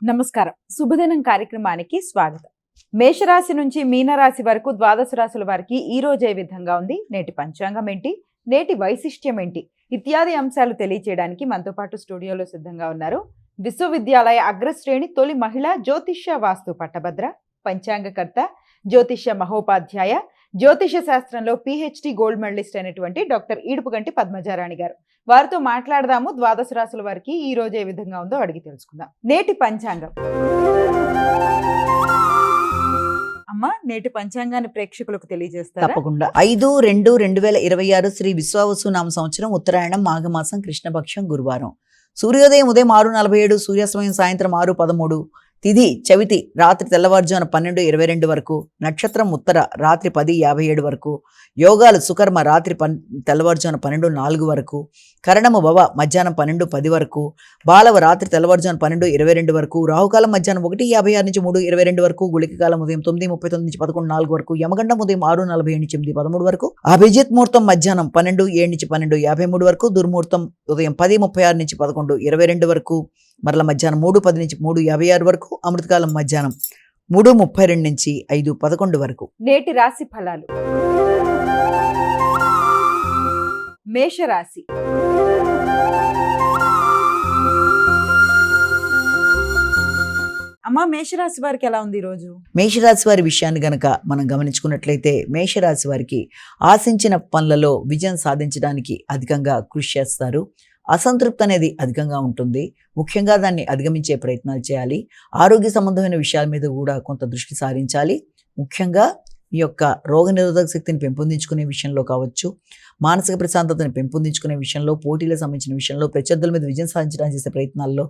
నమస్కారం. శుభదినం కార్యక్రమానికి స్వాగతం. మేషరాశి నుంచి మీనరాశి వరకు ద్వాదశ రాశుల వారికి ఈ రోజు ఏ విధంగా ఉంది, నేటి పంచాంగం ఏంటి, నేటి వైశిష్ట్యం ఏంటి ఇత్యాది అంశాలు తెలియచేయడానికి మనతో పాటు స్టూడియోలో సిద్ధంగా ఉన్నారు విశ్వవిద్యాలయ అగ్రశ్రేణి తొలి మహిళా జ్యోతిష్య వాస్తు పట్టభద్ర, పంచాంగకర్త, జ్యోతిష్య మహోపాధ్యాయ, జ్యోతిష శాస్త్రంలో పిహెచ్డి గోల్డ్ మెడలిస్ట్ అయినటువంటి డాక్టర్ ఈడుపుగంటి పద్మజారాణి గారు. వారితో మాట్లాడదాము. ద్వాదశ రాశుల వారికి ఈ రోజు ఏ విధంగా ఉందో అడిగి తెలుసుకుందాం. నేటి పంచాంగం. అమ్మా, నేటి పంచాంగాన్ని ప్రేక్షకులకు తెలియజేస్తారు? తప్పకుండా. 5/2/2026 శ్రీ విశ్వావసు నామ సంవత్సరం, ఉత్తరాయణం, మాఘమాసం, కృష్ణపక్షం, గురువారం. సూర్యోదయం ఉదయం 6:47, సూర్యాస్తమయం సాయంత్రం 6:13, తిథి చవితి రాత్రి తెల్లవారుజామున 12:22 వరకు, నక్షత్రం ఉత్తర రాత్రి 10:57 వరకు, యోగాలు సుకర్మ రాత్రి తెల్లవారుజామున 12:04 వరకు, కరణము భవ మధ్యాహ్నం 12:10 వరకు, బాలవ రాత్రి తెల్లవారుజామున 12:22 వరకు, రాహుకాలం మధ్యాహ్నం 1:56 నుంచి 3:22 వరకు, గుళిక కాలం ఉదయం 9:39 నుంచి 11:04 వరకు, యమగండం ఉదయం 6:47 నుంచి 8:13 వరకు, అభిజిత్ ముహూర్తం మధ్యాహ్నం 12:07 నుంచి 12:53 వరకు, దుర్ముహూర్తం ఉదయం 10:36 నుంచి 11:22 వరకు, మరల మధ్యాహ్నం 3:10 నుంచి 3:56 వరకు, అమృతకాలం మధ్యాహ్నం 3:32 నుంచి 5:11 వరకు. నేటి రాశి ఫలాలు. మేషరాశి. అమ్మా, మేషరాశి వారికి ఎలా ఉంది ఈరోజు? మేషరాశి వారి విషయాన్ని గనక మనం గమనించుకున్నట్లయితే, మేషరాశి వారికి ఆశించిన పనులలో విజయం సాధించడానికి అధికంగా కృషి చేస్తారు. అసంతృప్తి అనేది అధికంగా ఉంటుంది. ముఖ్యంగా దాన్ని అధిగమించే ప్రయత్నాలు చేయాలి. ఆరోగ్య సంబంధమైన విషయాల మీద కూడా కొంత దృష్టి సారించాలి. ముఖ్యంగా ఈ యొక్క రోగనిరోధక శక్తిని పెంపొందించుకునే విషయంలో కావచ్చు, మానసిక ప్రశాంతతను పెంపొందించుకునే విషయంలో, పోటీలకు సంబంధించిన విషయంలో, ప్రత్యర్థుల మీద విజయం సాధించడానికి చేసే ప్రయత్నాల్లో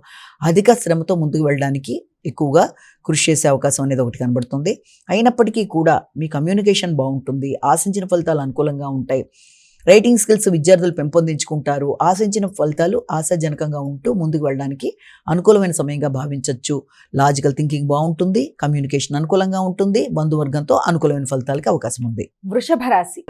అధిక శ్రమతో ముందుకు వెళ్ళడానికి ఎక్కువగా కృషి చేసే అవకాశం అనేది ఒకటి కనబడుతుంది. అయినప్పటికీ కూడా మీ కమ్యూనికేషన్ బాగుంటుంది. ఆశించిన ఫలితాలు అనుకూలంగా ఉంటాయి. రైటింగ్ స్కిల్స్ విద్యార్థులు పెంపొందించుకుంటారు. ఆశించిన ఫలితాలు ఆశాజనకంగా ఉంటూ ముందుకు వెళ్ళడానికి అనుకూలమైన సమయంగా భావించవచ్చు. లాజికల్ థింకింగ్ బాగుంటుంది. కమ్యూనికేషన్ అనుకూలంగా ఉంటుంది. బంధువర్గంతో అనుకూలమైన ఫలితాలకి అవకాశం ఉంది. వృషభ రాశి.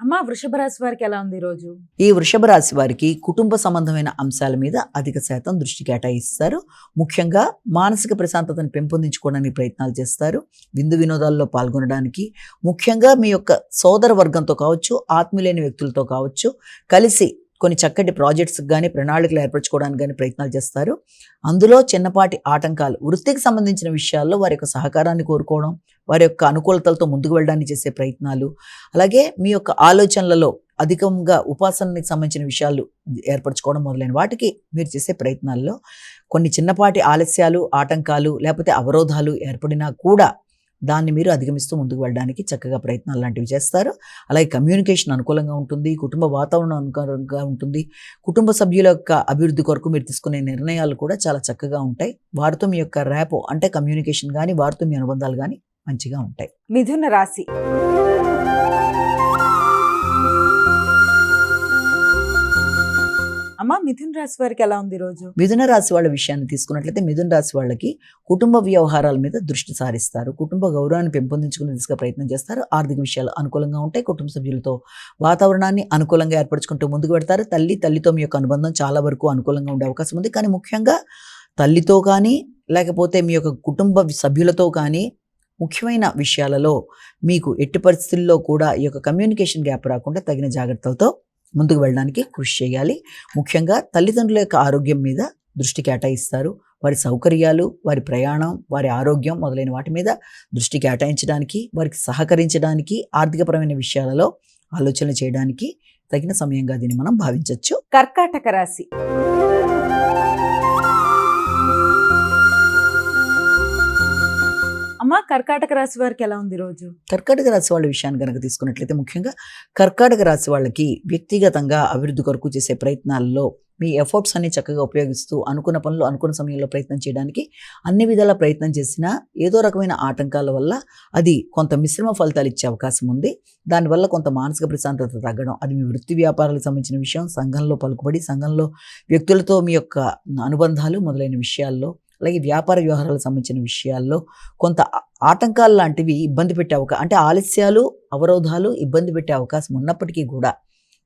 అమ్మా, వృషభ రాశి వారికి ఎలా ఉంది ఈరోజు? ఈ వృషభ రాశి వారికి కుటుంబ సంబంధమైన అంశాల మీద అధిక శాతం దృష్టి కేటాయిస్తారు. ముఖ్యంగా మానసిక ప్రశాంతతను పెంపొందించుకోవడానికి ప్రయత్నాలు చేస్తారు. విందు వినోదాల్లో పాల్గొనడానికి, ముఖ్యంగా మీ యొక్క సోదర వర్గంతో కావచ్చు, ఆత్మీయులైన వ్యక్తులతో కావచ్చు కలిసి కొన్ని చక్కటి ప్రాజెక్ట్స్ కానీ ప్రణాళికలు ఏర్పరచుకోవడానికి కానీ ప్రయత్నాలు చేస్తారు. అందులో చిన్నపాటి ఆటంకాలు, వృత్తికి సంబంధించిన విషయాల్లో వారి యొక్క సహకారాన్ని కోరుకోవడం, వారి యొక్క అనుకూలతలతో ముందుకు వెళ్ళడానికి చేసే ప్రయత్నాలు, అలాగే మీ యొక్క ఆలోచనలలో అధికంగా ఉపాసనకి సంబంధించిన విషయాలు ఏర్పరచుకోవడం మొదలైన వాటికి మీరు చేసే ప్రయత్నాల్లో కొన్ని చిన్నపాటి ఆలస్యాలు, ఆటంకాలు లేకపోతే అవరోధాలు ఏర్పడినా కూడా దాన్ని మీరు అధిగమిస్తూ ముందుకు వెళ్ళడానికి చక్కగా ప్రయత్నాలు లాంటివి చేస్తారు. అలాగే కమ్యూనికేషన్ అనుకూలంగా ఉంటుంది. కుటుంబ వాతావరణం అనుకూలంగా ఉంటుంది. కుటుంబ సభ్యుల యొక్క అభివృద్ధి కొరకు మీరు తీసుకునే నిర్ణయాలు కూడా చాలా చక్కగా ఉంటాయి. వారితో మీ యొక్క ర్యాపో అంటే కమ్యూనికేషన్ కానీ, వారితో మీ అనుబంధాలు కానీ మంచిగా ఉంటాయి. మిథున రాశి. అమ్మా, మిథున రాశి వారికి ఎలా ఉంది ఈరోజు? మిథున రాశి వాళ్ళ విషయాన్ని తీసుకున్నట్లయితే, మిథున రాశి వాళ్ళకి కుటుంబ వ్యవహారాల మీద దృష్టి సారిస్తారు. కుటుంబ గౌరవాన్ని పెంపొందించుకునే దిశగా ప్రయత్నం చేస్తారు. ఆర్థిక విషయాలు అనుకూలంగా ఉంటాయి. కుటుంబ సభ్యులతో వాతావరణాన్ని అనుకూలంగా ఏర్పరచుకుంటూ ముందుకు పెడతారు. తల్లితో మీ యొక్క అనుబంధం చాలా వరకు అనుకూలంగా ఉండే అవకాశం ఉంది. కానీ ముఖ్యంగా తల్లితో కానీ లేకపోతే మీ యొక్క కుటుంబ సభ్యులతో కానీ ముఖ్యమైన విషయాలలో మీకు ఎట్టి పరిస్థితుల్లో కూడా ఈ యొక్క కమ్యూనికేషన్ గ్యాప్ రాకుండా తగిన జాగ్రత్తలతో ముందుకు వెళ్ళడానికి కృషి చేయాలి. ముఖ్యంగా తల్లిదండ్రుల యొక్క ఆరోగ్యం మీద దృష్టి కేటాయిస్తారు. వారి సౌకర్యాలు, వారి ప్రయాణం, వారి ఆరోగ్యం మొదలైన వాటి మీద దృష్టి కేటాయించడానికి, వారికి సహకరించడానికి, ఆర్థికపరమైన విషయాలలో ఆలోచన చేయడానికి తగిన సమయంగా దీన్ని మనం భావించవచ్చు. కర్కాటక రాశి. అమ్మా, కర్కాటక రాశి వారికి ఎలా ఉంది రోజు? కర్కాటక రాశి వాళ్ళ విషయాన్ని కనుక తీసుకున్నట్లయితే, ముఖ్యంగా కర్కాటక రాశి వాళ్ళకి వ్యక్తిగతంగా అభివృద్ధి కొరకు చేసే ప్రయత్నాల్లో మీ ఎఫర్ట్స్ అన్ని చక్కగా ఉపయోగిస్తూ అనుకున్న పనులు అనుకున్న సమయంలో ప్రయత్నం చేయడానికి అన్ని విధాల ప్రయత్నం చేసినా ఏదో రకమైన ఆటంకాల వల్ల అది కొంత మిశ్రమ ఫలితాలు ఇచ్చే అవకాశం ఉంది. దానివల్ల కొంత మానసిక ప్రశాంతత తగ్గడం, అది మీ వృత్తి వ్యాపారాలకు సంబంధించిన విషయం, సంఘంలో పలుకుబడి, సంఘంలో వ్యక్తులతో మీ యొక్క అనుబంధాలు మొదలైన విషయాల్లో, అలాగే వ్యాపార వ్యవహారాలకు సంబంధించిన విషయాల్లో కొంత ఆటంకాలు లాంటివి ఇబ్బంది పెట్టే అంటే ఆలస్యాలు, అవరోధాలు ఇబ్బంది పెట్టే అవకాశం ఉన్నప్పటికీ కూడా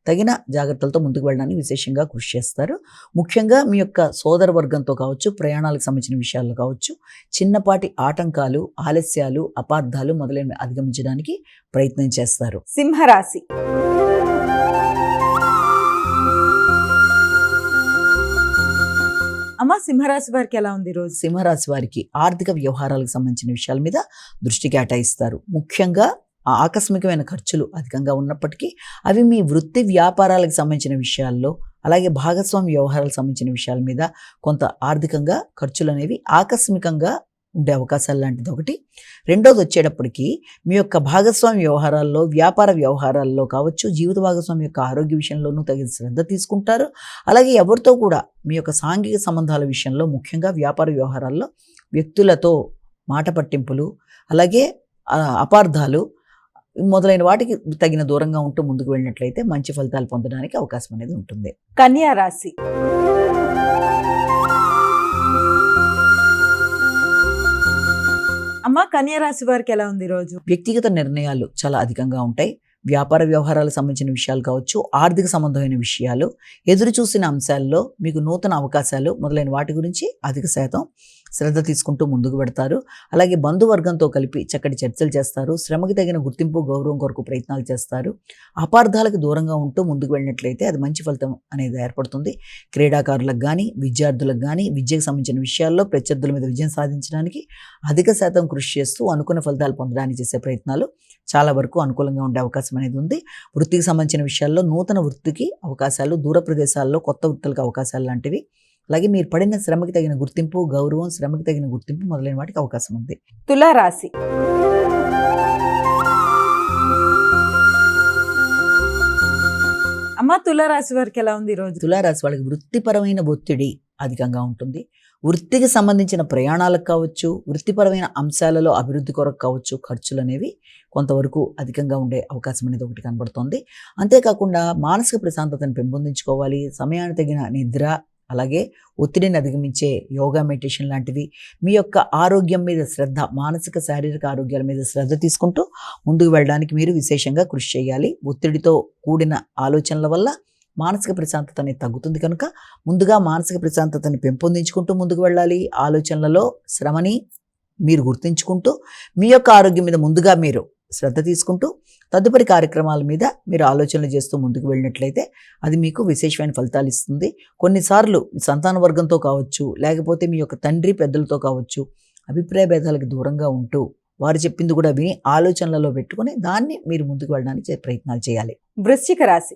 తగిన జాగ్రత్తలతో ముందుకు వెళ్ళడానికి విశేషంగా కృషి చేస్తారు. ముఖ్యంగా మీ యొక్క సోదర వర్గంతో కావచ్చు, ప్రయాణాలకు సంబంధించిన విషయాల్లో కావచ్చు, చిన్నపాటి ఆటంకాలు, ఆలస్యాలు, అపార్థాలు మొదలైనవి అధిగమించడానికి ప్రయత్నం చేస్తారు. సింహరాశి. అమ్మ, సింహరాశి వారికి ఎలా ఉంది రోజు? సింహరాశి వారికి ఆర్థిక వ్యవహారాలకు సంబంధించిన విషయాల మీద దృష్టి కేటాయిస్తారు. ముఖ్యంగా ఆకస్మికమైన ఖర్చులు అధికంగా ఉన్నప్పటికీ అవి మీ వృత్తి వ్యాపారాలకు సంబంధించిన విషయాల్లో, అలాగే భాగస్వామి వ్యవహారాలకు సంబంధించిన విషయాల మీద కొంత ఆర్థికంగా ఖర్చులు అనేవి ఆకస్మికంగా ఉండే అవకాశాలు లాంటిది ఒకటి. రెండోది వచ్చేటప్పటికి మీ యొక్క భాగస్వామి వ్యవహారాల్లో, వ్యాపార వ్యవహారాల్లో కావచ్చు, జీవిత భాగస్వామి యొక్క ఆరోగ్య విషయంలోనూ తగిన శ్రద్ధ తీసుకుంటారు. అలాగే ఎవరితో కూడా మీ యొక్క సాంఘిక సంబంధాల విషయంలో, ముఖ్యంగా వ్యాపార వ్యవహారాల్లో వ్యక్తులతో మాట పట్టింపులు, అలాగే అపార్థాలు మొదలైన వాటికి తగిన దూరంగా ఉంటూ ముందుకు వెళ్ళినట్లయితే మంచి ఫలితాలు పొందడానికి అవకాశం అనేది ఉంటుంది. కన్యా రాశి. అమ్మ, కన్యా రాశి వారికి ఎలా ఉంది రోజు? వ్యక్తిగత నిర్ణయాలు చాలా అధికంగా ఉంటాయి. వ్యాపార వ్యవహారాలకు సంబంధించిన విషయాలు కావచ్చు, ఆర్థిక సంబంధమైన విషయాలు, ఎదురు చూసిన అంశాల్లో మీకు నూతన అవకాశాలు మొదలైన వాటి గురించి అధిక శాతం శ్రద్ధ తీసుకుంటూ ముందుకు పెడతారు. అలాగే బంధువర్గంతో కలిపి చక్కటి చర్చలు చేస్తారు. శ్రమకి తగిన గుర్తింపు, గౌరవం కొరకు ప్రయత్నాలు చేస్తారు. అపార్థాలకు దూరంగా ఉంటూ ముందుకు వెళ్ళినట్లయితే అది మంచి ఫలితం అనేది ఏర్పడుతుంది. క్రీడాకారులకు కానీ, విద్యార్థులకు కానీ, విద్యకు సంబంధించిన విషయాల్లో ప్రత్యర్థుల మీద విజయం సాధించడానికి అధిక శాతం కృషి చేస్తూ అనుకున్న ఫలితాలు పొందడానికి చేసే ప్రయత్నాలు చాలా వరకు అనుకూలంగా ఉండే అవకాశం అనేది ఉంది. వృత్తికి సంబంధించిన విషయాల్లో నూతన వృత్తికి అవకాశాలు, దూర ప్రదేశాల్లో కొత్త వృత్తులకు అవకాశాలు లాంటివి, అలాగే మీరు పడిన శ్రమకి తగిన గుర్తింపు, గౌరవం, శ్రమకి తగిన గుర్తింపు మొదలైన వాటికి అవకాశం ఉంది. తులారాశి. అమ్మ, తులారాశి వారికి ఎలా ఉంది రోజు? తులారాశి వాళ్ళకి వృత్తిపరమైన ఒత్తిడి అధికంగా ఉంటుంది. వృత్తికి సంబంధించిన ప్రయాణాలకు కావచ్చు, వృత్తిపరమైన అంశాలలో అభివృద్ధి కొరకు కావచ్చు, ఖర్చులు అనేవి కొంతవరకు అధికంగా ఉండే అవకాశం అనేది ఒకటి కనబడుతోంది. అంతేకాకుండా మానసిక ప్రశాంతతను పెంపొందించుకోవాలి. సమయానికి తగిన నిద్ర, అలాగే ఒత్తిడిని అధిగమించే యోగా, మెడిటేషన్ లాంటివి, మీ యొక్క ఆరోగ్యం మీద శ్రద్ధ, మానసిక శారీరక ఆరోగ్యాల మీద శ్రద్ధ తీసుకుంటూ ముందుకు వెళ్ళడానికి మీరు విశేషంగా కృషి చేయాలి. ఒత్తిడితో కూడిన ఆలోచనల వల్ల మానసిక ప్రశాంతత అనేది తగ్గుతుంది కనుక ముందుగా మానసిక ప్రశాంతతని పెంపొందించుకుంటూ ముందుకు వెళ్ళాలి. ఆలోచనలలో శ్రమని మీరు గుర్తించుకుంటూ మీ యొక్క ఆరోగ్యం మీద ముందుగా మీరు శ్రద్ధ తీసుకుంటూ తదుపరి కార్యక్రమాల మీద మీరు ఆలోచనలు చేస్తూ ముందుకు వెళ్ళినట్లయితే అది మీకు విశేషమైన ఫలితాలు ఇస్తుంది. కొన్నిసార్లు సంతాన వర్గంతో కావచ్చు, లేకపోతే మీ యొక్క తండ్రి పెద్దలతో కావచ్చు, అభిప్రాయ భేదాలకు దూరంగా ఉంటూ వారు చెప్పింది కూడా విని ఆలోచనలలో పెట్టుకొని దాన్ని మీరు ముందుకు వెళ్ళడానికి ప్రయత్నాలు చేయాలి. వృశ్చిక రాశి.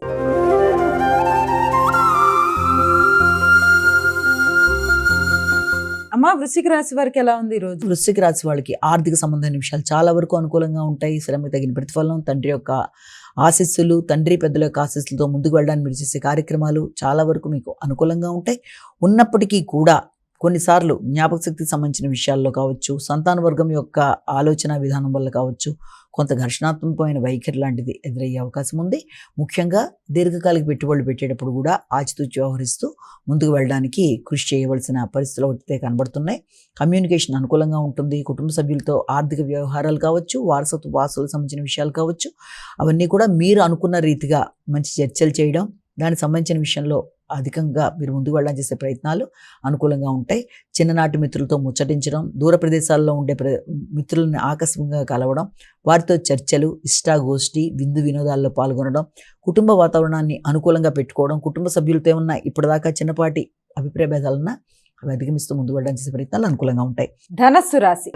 అమ్మ, వృశ్చిక రాశి వారికి ఎలా ఉంది రోజు? వృశ్చిక రాశి వాళ్ళకి ఆర్థిక సంబంధమైన విషయాలు చాలా వరకు అనుకూలంగా ఉంటాయి. శ్రమకి తగిన ప్రతిఫలం, తండ్రి యొక్క ఆశీస్సులు, తండ్రి పెద్దల యొక్క ఆశీస్సులతో ముందుకు వెళ్ళడానికి మీరు చేసే కార్యక్రమాలు చాలా వరకు మీకు అనుకూలంగా ఉంటాయి. ఉన్నప్పటికీ కూడా కొన్నిసార్లు జ్ఞాపక శక్తికి సంబంధించిన విషయాల్లో కావచ్చు, సంతాన వర్గం యొక్క ఆలోచన విధానం వల్ల కావచ్చు, కొంత ఘర్షణాత్మకమైన వైఖరి లాంటిది ఎదురయ్యే అవకాశం ఉంది. ముఖ్యంగా దీర్ఘకాలిక పెట్టుబడులు పెట్టేటప్పుడు కూడా ఆచితూచి వ్యవహరిస్తూ ముందుకు వెళ్ళడానికి కృషి చేయవలసిన పరిస్థితులు అయితే కనబడుతున్నాయి. కమ్యూనికేషన్ అనుకూలంగా ఉంటుంది. కుటుంబ సభ్యులతో ఆర్థిక వ్యవహారాలు కావచ్చు, వారసత్వ వాసులకు సంబంధించిన విషయాలు కావచ్చు, అవన్నీ కూడా మీరు అనుకున్న రీతిగా మంచి చర్చలు చేయడం, దానికి సంబంధించిన విషయంలో అధికంగా మీరు ముందుకు వెళ్ళడానికి చేసే ప్రయత్నాలు అనుకూలంగా ఉంటాయి. చిన్ననాటి మిత్రులతో ముచ్చటించడం, దూర ప్రదేశాల్లో ఉండే మిత్రులను ఆకస్మికంగా కలవడం, వారితో చర్చలు, ఇష్టాగోష్ఠి, విందు వినోదాల్లో పాల్గొనడం, కుటుంబ వాతావరణాన్ని అనుకూలంగా పెట్టుకోవడం, కుటుంబ సభ్యులతో ఏమన్నా ఇప్పటిదాకా చిన్నపాటి అభిప్రాయ భేదాలున్నా అవి అధిగమిస్తూ ముందుకు వెళ్ళడానికి చేసే ప్రయత్నాలు అనుకూలంగా ఉంటాయి. ధనస్సు రాశి.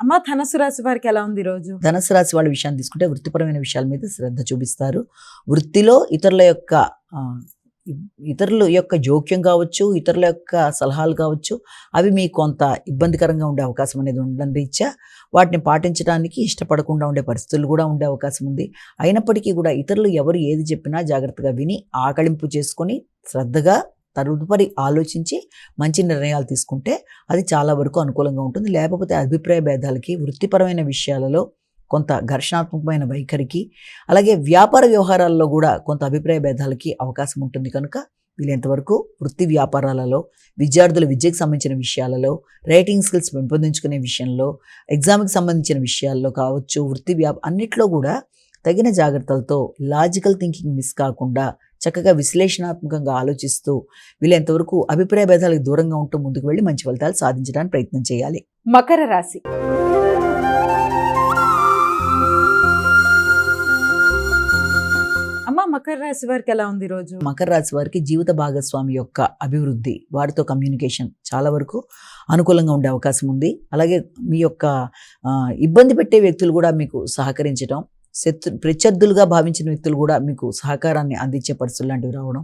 అమ్మ, ధనస్సు రాశి వారికి ఎలా ఉంది రోజు? ధనస్సు రాశి వాళ్ళ విషయాన్ని తీసుకుంటే వృత్తిపరమైన విషయాల మీద శ్రద్ధ చూపిస్తారు. వృత్తిలో ఇతరుల యొక్క జోక్యం కావచ్చు, ఇతరుల యొక్క సలహాలు కావచ్చు, అవి మీకు కొంత ఇబ్బందికరంగా ఉండే అవకాశం అనేది ఉండడం రీత్యా వాటిని పాటించడానికి ఇష్టపడకుండా ఉండే పరిస్థితులు కూడా ఉండే అవకాశం ఉంది. అయినప్పటికీ కూడా ఇతరులు ఎవరు ఏది చెప్పినా జాగ్రత్తగా విని ఆకళింపు చేసుకొని శ్రద్ధగా తదుపరి ఆలోచించి మంచి నిర్ణయాలు తీసుకుంటే అది చాలా వరకు అనుకూలంగా ఉంటుంది. లేకపోతే అభిప్రాయ భేదాలకి, వృత్తిపరమైన విషయాలలో కొంత ఘర్షణాత్మకమైన వైఖరికి, అలాగే వ్యాపార వ్యవహారాల్లో కూడా కొంత అభిప్రాయ భేదాలకి అవకాశం ఉంటుంది కనుక వీలైనంత వరకు వృత్తి వ్యాపారాలలో, విద్యార్థుల విద్యకు సంబంధించిన విషయాలలో, రైటింగ్ స్కిల్స్ పెంపొందించుకునే విషయంలో, ఎగ్జామ్కి సంబంధించిన విషయాల్లో కావచ్చు, అన్నిట్లో కూడా తగిన జాగ్రత్తలతో లాజికల్ థింకింగ్ మిస్ కాకుండా చక్కగా విశ్లేషణాత్మకంగా ఆలోచిస్తూ వీలైనంత వరకు అభిప్రాయ భేదాలకు దూరంగా ఉంటూ ముందుకు వెళ్ళి మంచి ఫలితాలు సాధించడానికి ప్రయత్నం చేయాలి. మకర రాశి. అమ్మ, మకర రాశి వారికి ఎలా ఉంది రోజు? మకర రాశి వారికి జీవిత భాగస్వామి యొక్క అభివృద్ధి, వారితో కమ్యూనికేషన్ చాలా వరకు అనుకూలంగా ఉండే అవకాశం ఉంది. అలాగే మీ యొక్క ఇబ్బంది పెట్టే వ్యక్తులు కూడా మీకు సహకరించడం, ప్రత్యర్థులుగా భావించిన వ్యక్తులు కూడా మీకు సహకారాన్ని అందించే పరిస్థితులు లాంటివి రావడం,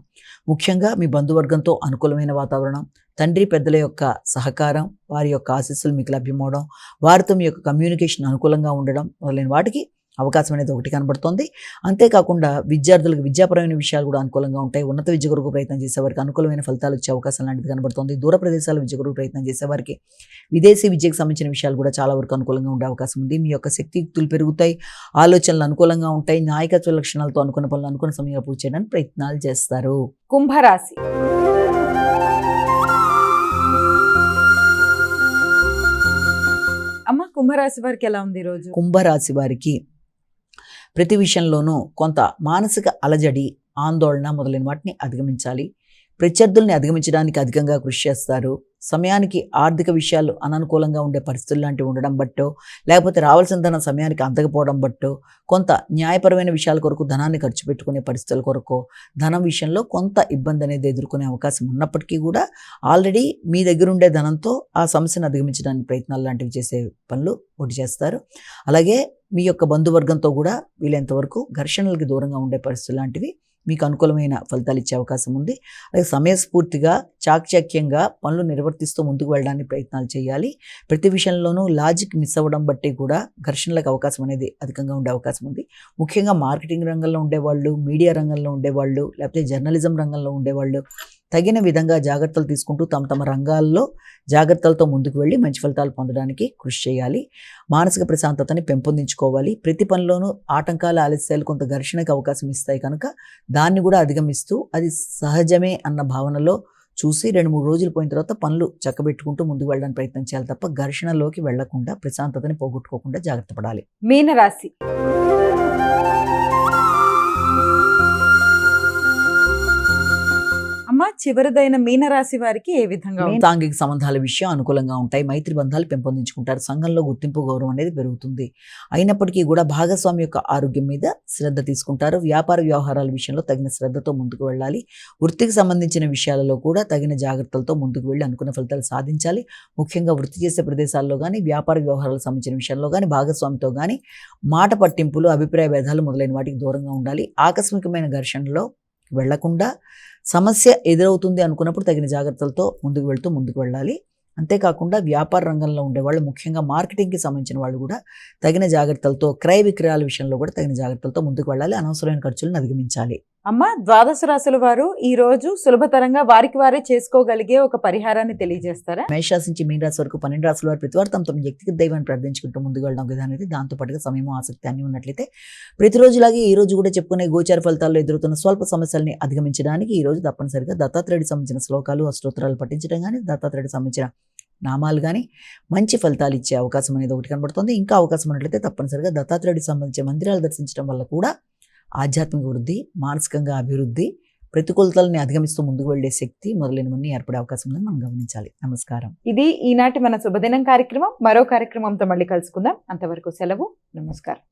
ముఖ్యంగా మీ బంధువర్గంతో అనుకూలమైన వాతావరణం, తండ్రి పెద్దల యొక్క సహకారం, వారి యొక్క ఆశీస్సులు మీకు లభ్యమవడం, వారితో మీ యొక్క కమ్యూనికేషన్ అనుకూలంగా ఉండడం మొదలైన వాటికి అవకాశం అనేది ఒకటి కనబడుతోంది. అంతేకాకుండా విద్యార్థులకు విద్యాపరమైన విషయాలు కూడా అనుకూలంగా ఉంటాయి. ఉన్నత విద్య కొరకు ప్రయత్నం చేసేవారికి అనుకూలమైన ఫలితాలు వచ్చే అవకాశం లాంటిది కనబడుతోంది. దూర ప్రదేశాల విద్య కొరకు ప్రయత్నం చేసేవారికి విదేశీ విద్యకు సంబంధించిన విషయాలు కూడా చాలా వరకు అనుకూలంగా ఉండే అవకాశం ఉంది. మీ యొక్క శక్తియుక్తులు పెరుగుతాయి, ఆలోచనలు అనుకూలంగా ఉంటాయి. నాయకత్వ లక్షణాలతో అనుకున్న పనులు అనుకున్న సమయంలో పూర్తి చేయడానికి ప్రయత్నాలు చేస్తారు. కుంభరాశి. అమ్మ, కుంభరాశి వారికి ఎలా ఉంది రోజు? కుంభరాశి వారికి ప్రతి విషయంలోనూ కొంత మానసిక అలజడి, ఆందోళన మొదలైన వాటిని అధిగమించాలి. ప్రత్యర్థుల్ని అధిగమించడానికి అధికంగా కృషి చేస్తారు. సమయానికి ఆర్థిక విషయాలు అననుకూలంగా ఉండే పరిస్థితులు లాంటివి ఉండడం బట్టో, లేకపోతే రావాల్సిన ధనం సమయానికి అందకపోవడం బట్టో, కొంత న్యాయపరమైన విషయాల కొరకు ధనాన్ని ఖర్చు పెట్టుకునే పరిస్థితుల కొరకు ధనం విషయంలో కొంత ఇబ్బంది అనేది ఎదుర్కొనే అవకాశం ఉన్నప్పటికీ కూడా ఆల్రెడీ మీ దగ్గర ఉండే ధనంతో ఆ సమస్యను అధిగమించడానికి ప్రయత్నాలు లాంటివి చేసే పనులు ఒకటి చేస్తారు. అలాగే మీ యొక్క బంధువర్గంతో కూడా వీలైనంత వరకు ఘర్షణలకి దూరంగా ఉండే పరిస్థితులు లాంటివి మీకు అనుకూలమైన ఫలితాలు ఇచ్చే అవకాశం ఉంది. అలాగే సమయస్ఫూర్తిగా చాకచక్యంగా పనులు నిర్వర్తిస్తూ ముందుకు వెళ్ళడానికి ప్రయత్నాలు చేయాలి. ప్రతి విషయంలోనూ లాజిక్ మిస్ అవ్వడం బట్టి కూడా ఘర్షణలకు అవకాశం అనేది అధికంగా ఉండే అవకాశం ఉంది. ముఖ్యంగా మార్కెటింగ్ రంగంలో ఉండేవాళ్ళు, మీడియా రంగంలో ఉండేవాళ్ళు, లేకపోతే జర్నలిజం రంగంలో ఉండేవాళ్ళు తగిన విధంగా జాగ్రత్తలు తీసుకుంటూ తమ రంగాల్లో జాగ్రత్తలతో ముందుకు వెళ్ళి మంచి ఫలితాలు పొందడానికి కృషి చేయాలి. మానసిక ప్రశాంతతని పెంపొందించుకోవాలి. ప్రతి పనిలోనూ ఆటంకాలు, ఆలస్యాలు కొంత ఘర్షణకు అవకాశం ఇస్తాయి కనుక దాన్ని కూడా అధిగమిస్తూ అది సహజమే అన్న భావనలో చూసి 2-3 రోజులు పోయిన తర్వాత పనులు చక్కబెట్టుకుంటూ ముందుకు వెళ్ళడానికి ప్రయత్నం చేయాలి తప్ప ఘర్షణలోకి వెళ్లకుండా ప్రశాంతతని పోగొట్టుకోకుండా జాగ్రత్త పడాలి. మీనరాశి. అమ్మ, చివరిదైన మీనరాశి వారికి ఏ విధంగా? సాంఘిక సంబంధాల విషయం అనుకూలంగా ఉంటాయి. మైత్రి బంధాలు పెంపొందించుకుంటారు. సంఘంలో గుర్తింపు, గౌరవం అనేది పెరుగుతుంది. అయినప్పటికీ కూడా భాగస్వామి యొక్క ఆరోగ్యం మీద శ్రద్ధ తీసుకుంటారు. వ్యాపార వ్యవహారాల విషయంలో తగిన శ్రద్ధతో ముందుకు వెళ్ళాలి. వృత్తికి సంబంధించిన విషయాలలో కూడా తగిన జాగ్రత్తలతో ముందుకు వెళ్ళి అనుకున్న ఫలితాలు సాధించాలి. ముఖ్యంగా వృత్తి చేసే ప్రదేశాల్లో కానీ, వ్యాపార వ్యవహారాలకు సంబంధించిన విషయంలో కానీ, భాగస్వామితో కానీ మాట పట్టింపులు, అభిప్రాయ భేదాలు మొదలైన వాటికి దూరంగా ఉండాలి. ఆకస్మికమైన ఘర్షణలో వెళ్లకుండా సమస్య ఎదురవుతుంది అనుకున్నప్పుడు తగిన జాగ్రత్తలతో ముందుకు వెళ్ళాలి. అంతేకాకుండా వ్యాపార రంగంలో ఉండేవాళ్ళు, ముఖ్యంగా మార్కెటింగ్కి సంబంధించిన వాళ్ళు కూడా తగిన జాగ్రత్తలతో, క్రయ విక్రయాల విషయంలో కూడా తగిన జాగ్రత్తలతో ముందుకు వెళ్ళాలి. అనవసరమైన ఖర్చులను అధిగమించాలి. అమ్మ, ద్వాదశ రాశుల వారు ఈ రోజు సులభతరంగా వారికి వారే చేసుకోగలిగే ఒక పరిహారాన్ని తెలియజేస్తారా? మేషరాశి నుంచి మీన రాశి వరకు 12 రాశుల వారు ప్రతి వారు తమ వ్యక్తిగత దైవాన్ని ప్రార్థించుకుంటూ ముందుకు వెళ్ళడం విధానం అనేది, దాంతో పాటుగా సమయం, ఆసక్తి అన్ని ఉన్నట్లయితే ప్రతిరోజులాగే ఈ రోజు కూడా చెప్పుకునే గోచార ఫలితాల్లో ఎదురుతున్న స్వల్ప సమస్యల్ని అధిగమించడానికి ఈ రోజు తప్పనిసరిగా దత్తాత్రేయుడికి సంబంధించిన శ్లోకాలు, అష్టోత్తరాలు పఠించడం కానీ, దత్తాత్రేయుడికి సంబంధించిన నామాలు కానీ మంచి ఫలితాలు ఇచ్చే అవకాశం అనేది ఒకటి కనబడుతుంది. ఇంకా అవకాశం ఉన్నట్లయితే తప్పనిసరిగా దత్తాత్రేయుడికి సంబంధించిన మందిరాలు దర్శించడం వల్ల కూడా ఆధ్యాత్మిక వృద్ధి, మానసికంగా అభివృద్ధి, ప్రతికూలతల్ని అధిగమిస్తూ ముందుకు వెళ్లే శక్తి మొదలైనవన్నీ ఏర్పడే అవకాశం ఉందని మనం గమనించాలి. నమస్కారం. ఇది ఈనాటి మన శుభదినం కార్యక్రమం. మరో కార్యక్రమంతో మళ్ళీ కలుసుకుందాం. అంతవరకు సెలవు. నమస్కారం.